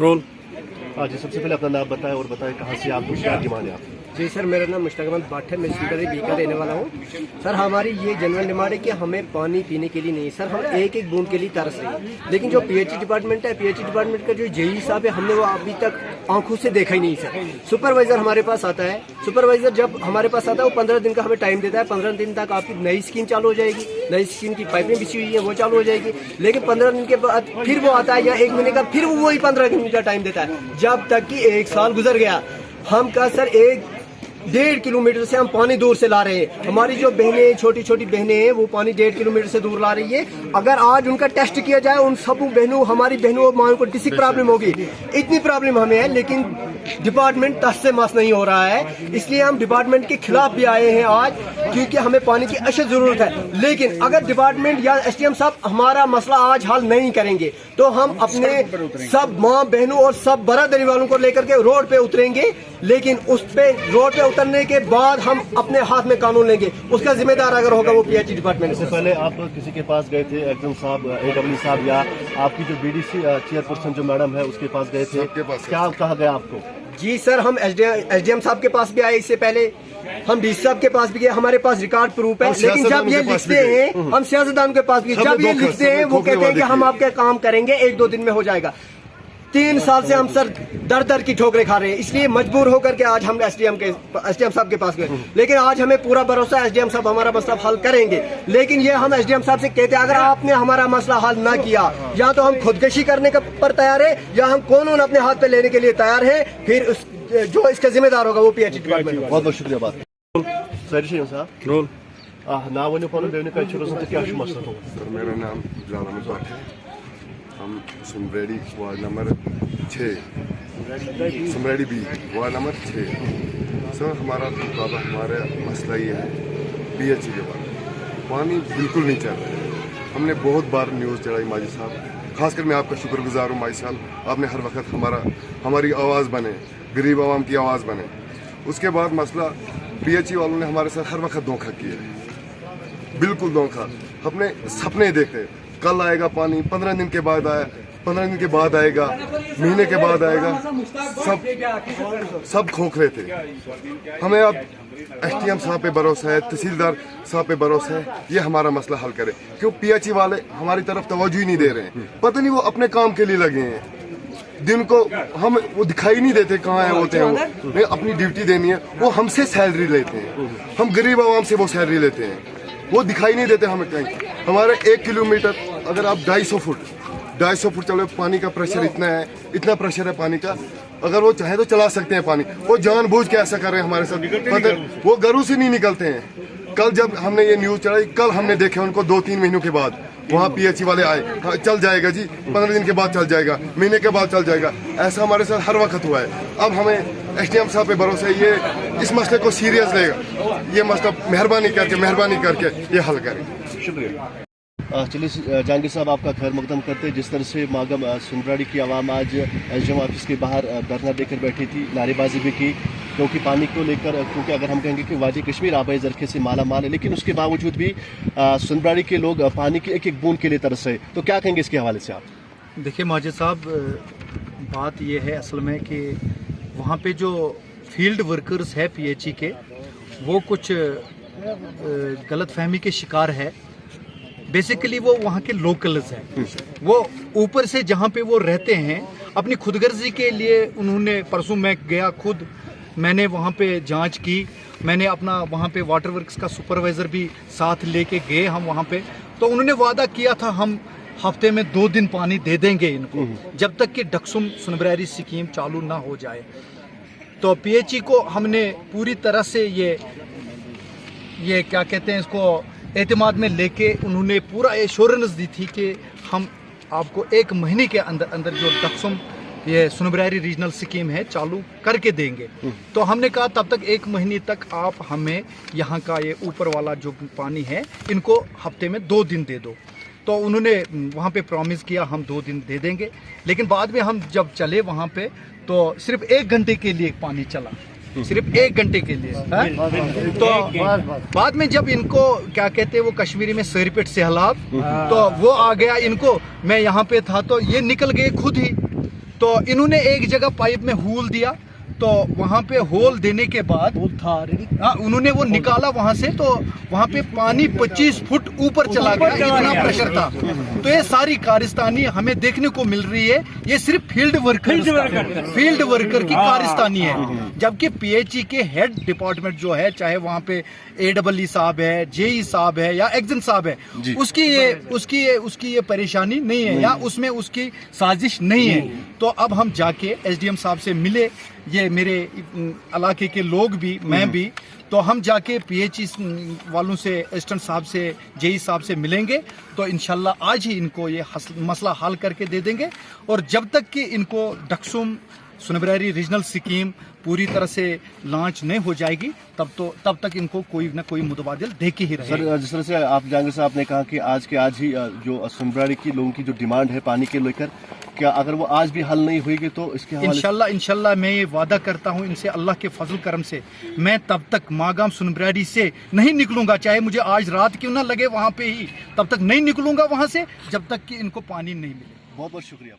Role. जी, सबसे पहले अपना नाम बताएं और बताएं कहाँ से आप डिमांड है आप। जी सर, मेरा नाम मुश्ताक अहमद भट्ट है, मैं सीतापुर बी का रहने वाला हूँ। सर हमारी ये जनरल डिमांड है कि हमें पानी पीने के लिए नहीं सर, हम एक एक बूंद के लिए तरस रहे हैं। लेकिन जो पीएचई डिपार्टमेंट है, पीएचई डिपार्टमेंट का जो जेई साहब है, हमने वो अभी तक आंखों से देखा ही नहीं सर। सुपरवाइजर हमारे पास आता है, सुपरवाइजर जब हमारे पास आता है वो 15 दिन का हमें टाइम देता है। 15 दिन तक आपकी नई स्कीम चालू हो जाएगी, नई स्कीम की पाइपें बिछी हुई है वो चालू हो जाएगी। लेकिन 15 दिन के बाद फिर वो आता है, या 1 महीने का फिर वो वही 15 दिन का टाइम देता है, जब तक कि 1 साल गुजर गया। हम का सर 1.5 किलोमीटर से हम पानी दूर से ला रहे हैं। हमारी जो बहनें, छोटी छोटी बहनें हैं, वो पानी 1.5 किलोमीटर से दूर ला रही है। अगर आज उनका टेस्ट किया जाए, उन सब बहनों, हमारी बहनों और माओं को डिसिक प्रॉब्लम होगी। इतनी प्रॉब्लम हमें है, लेकिन डिपार्टमेंट टस से मस नहीं हो रहा है। इसलिए हम डिपार्टमेंट के खिलाफ भी आए हैं आज, क्योंकि हमें पानी की अशद जरूरत है। लेकिन अगर डिपार्टमेंट या एसडीएम साहब हमारा मसला आज हल नहीं करेंगे, तो हम अपने सब माँ बहनों और सब बरादरी वालों को लेकर के रोड पे उतरेंगे। लेकिन उस पे रोड पे उतरने के बाद हम अपने हाथ में कानून लेंगे। उसका जिम्मेदार अगर होगा वो पीएचई डिपार्टमेंट। इससे पहले आप किसी के पास गए थे, एक्जम साहब, एडब्ल्यू साहब, या आपकी जो बीडीसी चेयरपर्सन जो मैडम है उसके पास गए थे, क्या कहा गया आपको? जी सर, हम एसडीएम साहब के पास भी आए, इससे पहले हम डीसी साहब के पास भी गए, हमारे पास रिकॉर्ड प्रूफ है। लेकिन जब ये लिखते हैं, हम सियासतदान के पास भी, जब ये लिखते हैं वो कहते हैं कि हम आपके काम करेंगे, 1-2 दिन में हो जाएगा। 3 साल से हम सर दर की ठोकरें खा रहे हैं। इसलिए मजबूर होकर के आज हम एसडीएम साहब के पास गए। लेकिन आज हमें पूरा भरोसा है एसडीएम साहब हमारा मसला हल करेंगे। लेकिन ये हम एसडीएम साहब से कहते हैं, अगर आपने हमारा मसला हल ना किया, या तो हम खुदकशी करने पर तैयार है, या हम कानून अपने हाथ पे लेने के लिए तैयार है। फिर जो इसका जिम्मेदार होगा वो पीएचई डिपार्टमेंट। बहुत बहुत शुक्रिया। बात साहब रोल। ना वो क्या मसला हो? सर मेरा नाम जाल अहमद भट्ट है, हम Sumreddy ward number 6, Sumreddy B ward number 6। Sir हमारा मसला ये है पीएचई के बाद पानी बिल्कुल नहीं चल रहा है। हमने बहुत बार न्यूज़ चढ़ाई माजी साहब, खासकर मैं आपका शुक्रगुजार हूँ माजी साहब, आपने हर वक्त हमारी आवाज़ बने, गरीब आवाम की आवाज़ बने। उसके बाद मसला पीएचई वालों ने हमारे साथ हर वक्त धोखा किया है, बिल्कुल धोखा। अपने सपने देखते, कल आएगा पानी, 15 दिन के बाद आया, 15 दिन के बाद आएगा, महीने के बाद आएगा, सब खोखले थे। हमें अब एसडीएम साहब पे भरोसा है, तहसीलदार साहब पे भरोसा है, ये हमारा मसला हल करे। क्यों पीएचई वाले हमारी तरफ तवज्जो ही नहीं दे रहे हैं, पता नहीं वो अपने काम के लिए लगे हैं। दिन को हम वो दिखाई नहीं देते कहाँ होते हैं वो, नहीं अपनी ड्यूटी देनी है, वो हमसे सैलरी लेते हैं, हम गरीब आवाम से वो सैलरी लेते हैं, वो दिखाई नहीं देते हमें कहीं। हमारे 1 किलोमीटर अगर आप 250 फुट चलो, पानी का प्रेशर इतना है, इतना प्रेशर है पानी का, अगर वो चाहे तो चला सकते हैं पानी। वो जानबूझ के ऐसा कर रहे हैं हमारे साथ, वो घरों से नहीं निकलते हैं। कल जब हमने ये न्यूज़ चढ़ाई, कल हमने देखे उनको 2-3 महीनों के बाद वहाँ पीएचई वाले आए, हाँ चल जाएगा जी, 15 दिन के बाद चल जाएगा, महीने के बाद चल जाएगा। ऐसा हमारे साथ हर वक्त हुआ है। अब हमें एसडीएम साहब पे भरोसा है, ये इस मसले को सीरियस लेगा, ये मसला मेहरबानी करके ये हल करें। शुक्रिया। चलिए जहांगीर साहब, आपका खैर मकदम करते। जिस तरह से मागम सुमराड़ी की आवाम आज एसडीएम ऑफिस के बाहर धरना देकर बैठी थी, नारेबाजी भी की, क्योंकि पानी को लेकर, क्योंकि अगर हम कहेंगे कि वादी कश्मीर आबाई ज़रखे से माला माल है, लेकिन उसके बावजूद भी सुमराड़ी के लोग पानी की एक एक बूंद के लिए तरस रहे। तो क्या कहेंगे इसके हवाले से आप? देखिए माजिद साहब, बात ये है असल में कि वहाँ पे जो फील्ड वर्कर्स है पीएचई के, वो कुछ गलत फहमी के शिकार है। बेसिकली वो वहाँ के लोकल्स हैं, वो ऊपर से जहाँ पे वो रहते हैं अपनी खुदगर्जी के लिए उन्होंने, परसों मैं गया खुद, मैंने वहाँ पे जांच की, मैंने अपना वहाँ पे वाटर वर्क्स का सुपरवाइज़र भी साथ लेके गए हम वहाँ पे। तो उन्होंने वादा किया था हम हफ्ते में 2 दिन पानी दे देंगे इनको, जब तक कि डक्सुम सुनबरैरी स्कीम चालू ना हो जाए। तो पीएचई को हमने पूरी तरह से ये क्या कहते हैं इसको एतमाद में लेके, उन्होंने पूरा एश्योरेंस दी थी कि हम आपको 1 महीने के अंदर अंदर जो डक्सुम ये सुनबरैरी रीजनल स्कीम है चालू करके देंगे। तो हमने कहा तब तक 1 महीने तक आप हमें यहाँ का ये ऊपर वाला जो पानी है इनको हफ्ते में 2 दिन दे दो। तो उन्होंने वहाँ पे प्रॉमिस किया हम 2 दिन दे देंगे। लेकिन बाद में हम जब चले वहाँ पे तो सिर्फ 1 घंटे के लिए पानी चला, सिर्फ 1 घंटे के लिए। तो बाद में जब इनको क्या कहते हैं वो कश्मीरी में सरपेट सैलाब, तो वो आ गया इनको, मैं यहाँ पे था तो ये निकल गए खुद ही। तो तो इन्होंने एक जगह पाइप में होल दिया, तो वहाँ पे होल देने के बाद उन्होंने वो निकाला वहाँ से, तो वहाँ पे पानी 25 फुट ऊपर चला गया, इतना प्रेशर था। तो ये सारी कारिस्तानी हमें देखने को मिल रही है, ये सिर्फ फील्ड वर्कर की कारिस्तानी है। जबकि पीएचई के हेड डिपार्टमेंट जो है, चाहे वहाँ पे AEE साहब है, जेई साहब है या एक्जन साहब है, उसकी ये परेशानी नहीं है या उसमें उसकी साजिश नहीं है। तो अब हम जाके SDM साहब से मिले, ये मेरे इलाके के लोग भी, मैं भी, तो हम जाके पीएचई वालों से, असिस्टेंट साहब से, जेई साहब से मिलेंगे, तो इंशाल्लाह आज ही इनको ये मसला हल करके दे देंगे। और जब तक कि इनको डक्सुम सुनबरारी रीजनल स्कीम पूरी तरह से लॉन्च नहीं हो जाएगी, तब तक इनको कोई ना कोई मुतबादिल दे के ही रहेगा। सर, जिस तरह से आप जहांगीर साहब ने कहा कि आज के आज ही जो सुनबरारी की लोगों की जो डिमांड है पानी के लेकर, क्या अगर वो आज भी हल नहीं होगी तो इसके हवाले इंशाल्लाह मैं ये वादा करता हूँ इनसे, अल्लाह के फजल करम से, मैं तब तक मागाम सुनबरारी से नहीं निकलूंगा, चाहे मुझे आज रात क्यों ना लगे वहाँ पे ही, तब तक नहीं निकलूंगा वहाँ से जब तक कि इनको पानी नहीं मिले। बहुत बहुत शुक्रिया।